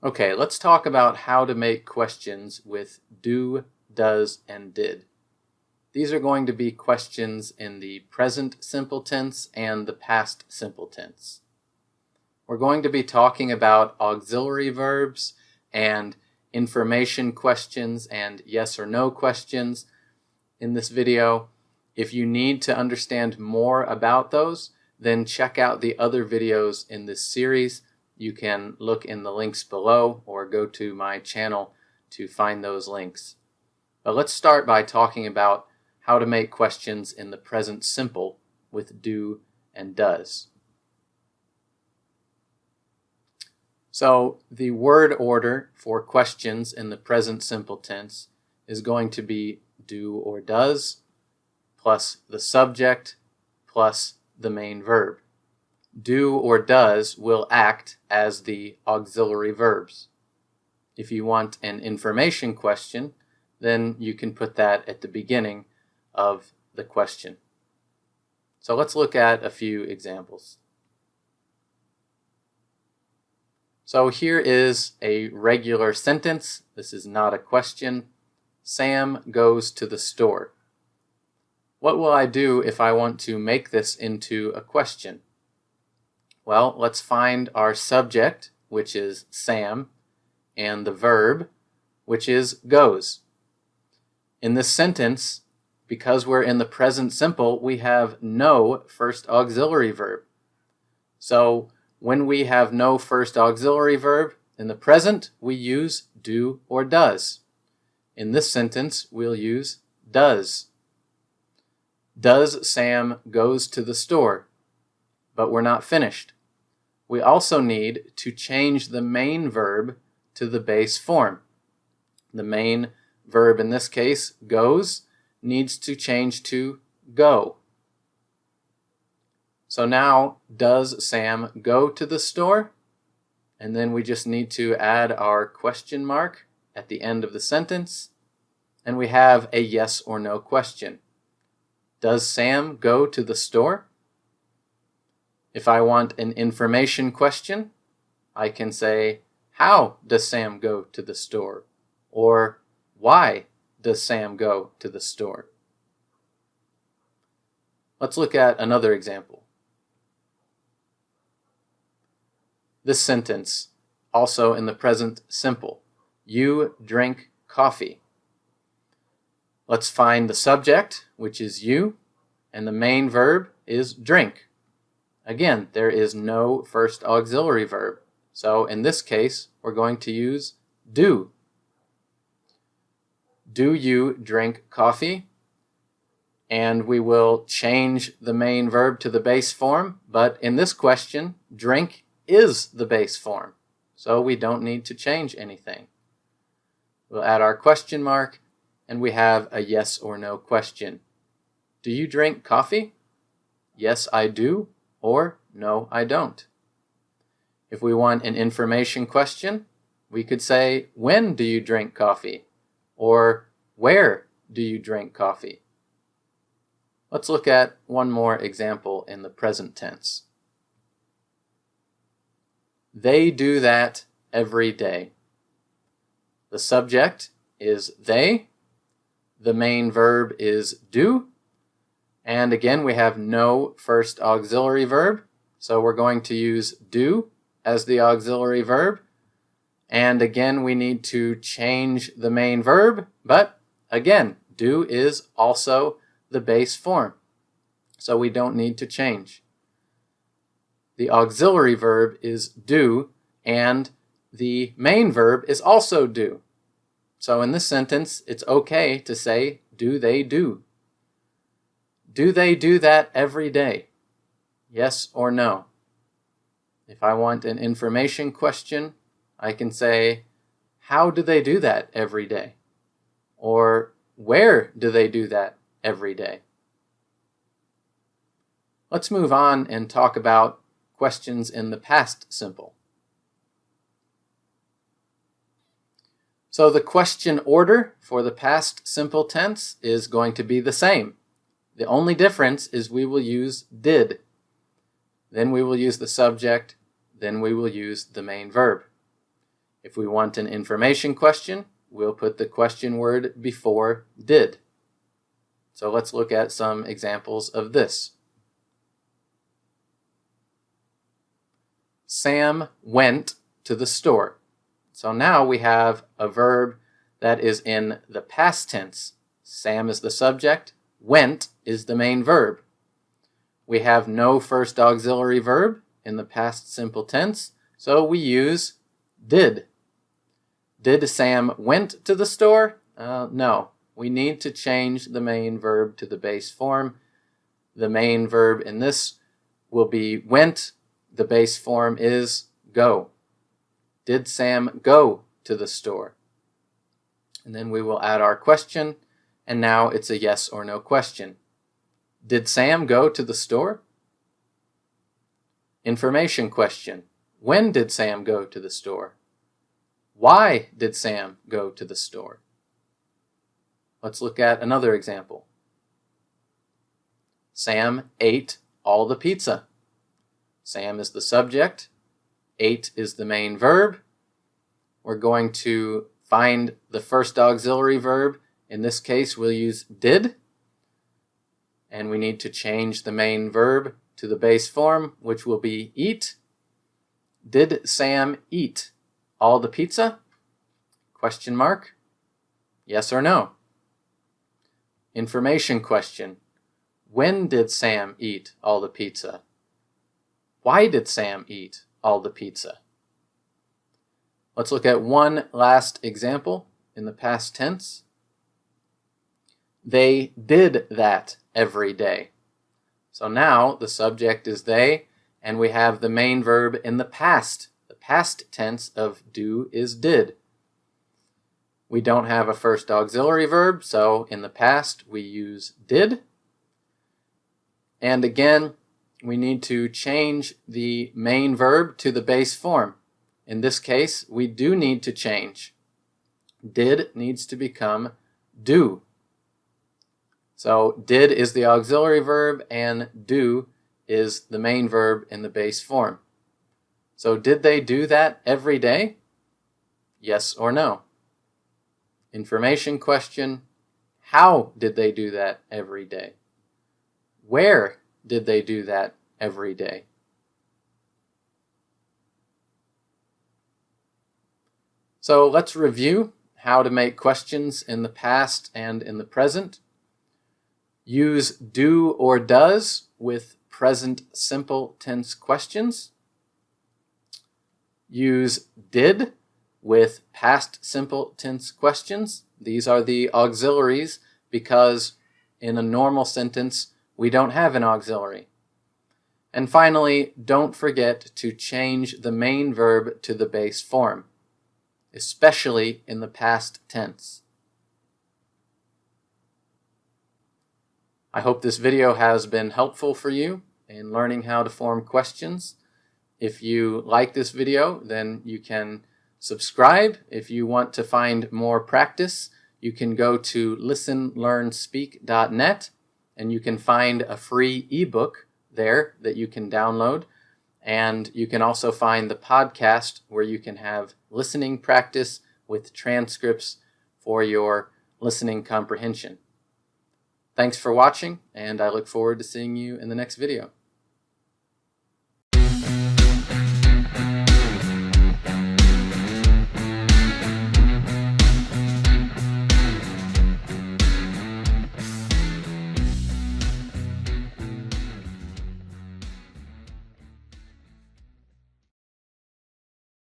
Okay, let's talk about how to make questions with do, does, and did. These are going to be questions in the present simple tense and the past simple tense. We're going to be talking about auxiliary verbs and information questions and yes or no questions in this video. If you need to understand more about those, then check out the other videos in this series. You can look in the links below or go to my channel to find those links. But let's start by talking about how to make questions in the present simple with do and does. So the word order for questions in the present simple tense is going to be do or does plus the subject plus the main verb. Do or does will act as the auxiliary verbs. If you want an information question, then you can put that at the beginning of the question. So let's look at a few examples. So here is a regular sentence. This is not a question. Sam goes to the store. What will I do if I want to make this into a question? Well, let's find our subject, which is Sam, and the verb, which is goes. In this sentence, because we're in the present simple, we have no first auxiliary verb. So when we have no first auxiliary verb in the present, we use do or does. In this sentence, we'll use does. Does Sam goes to the store? But we're not finished. We also need to change the main verb to the base form. The main verb in this case, goes, needs to change to go. So now, does Sam go to the store? And then we just need to add our question mark at the end of the sentence, and we have a yes or no question. Does Sam go to the store? If I want an information question, I can say, how does Sam go to the store? Or, why does Sam go to the store? Let's look at another example. This sentence, also in the present simple. You drink coffee. Let's find the subject, which is you, and the main verb is drink. Again, there is no first auxiliary verb. So in this case, we're going to use do. Do you drink coffee? And we will change the main verb to the base form, but in this question, drink is the base form. So we don't need to change anything. We'll add our question mark, and we have a yes or no question. Do you drink coffee? Yes, I do, or no, I don't. If we want an information question, we could say, when do you drink coffee? Or where do you drink coffee? Let's look at one more example in the present tense. They do that every day. The subject is they. The main verb is do. And again, we have no first auxiliary verb. So we're going to use do as the auxiliary verb. And again, we need to change the main verb. But again, do is also the base form. So we don't need to change. The auxiliary verb is do, and the main verb is also do. So in this sentence, it's okay to say, do they do? Do they do that every day? Yes or no? If I want an information question, I can say, how do they do that every day? Or where do they do that every day? Let's move on and talk about questions in the past simple. So the question order for the past simple tense is going to be the same. The only difference is we will use did. Then we will use the subject. Then we will use the main verb. If we want an information question, we'll put the question word before did. So let's look at some examples of this. Sam went to the store. So now we have a verb that is in the past tense. Sam is the subject, went is the main verb. We have no first auxiliary verb in the past simple tense, so we use did. Did Sam went to the store? No. We need to change the main verb to the base form. The main verb in this will be went. The base form is go. Did Sam go to the store? And then we will add our question, and now it's a yes or no question. Did Sam go to the store? Information question. When did Sam go to the store? Why did Sam go to the store? Let's look at another example. Sam ate all the pizza. Sam is the subject. Ate is the main verb. We're going to find the first auxiliary verb. In this case, we'll use did. And we need to change the main verb to the base form, which will be eat. Did Sam eat all the pizza? Question mark. Yes or no? Information question. When did Sam eat all the pizza? Why did Sam eat all the pizza? Let's look at one last example in the past tense. They did that every day. So now the subject is they, and we have the main verb in the past. The past tense of do is did. We don't have a first auxiliary verb, so in the past we use did. And again, we need to change the main verb to the base form. In this case, we do need to change. Did needs to become do. So did is the auxiliary verb and do is the main verb in the base form. So did they do that every day? Yes or no? Information question. How did they do that every day? Where did they do that every day? So let's review how to make questions in the past and in the present. Use do or does with present simple tense questions. Use did with past simple tense questions. These are the auxiliaries because in a normal sentence we don't have an auxiliary. And finally, don't forget to change the main verb to the base form, especially in the past tense. I hope this video has been helpful for you in learning how to form questions. If you like this video, then you can subscribe. If you want to find more practice, you can go to listenlearnspeak.net and you can find a free ebook there that you can download. And you can also find the podcast where you can have listening practice with transcripts for your listening comprehension. Thanks for watching, and I look forward to seeing you in the next video.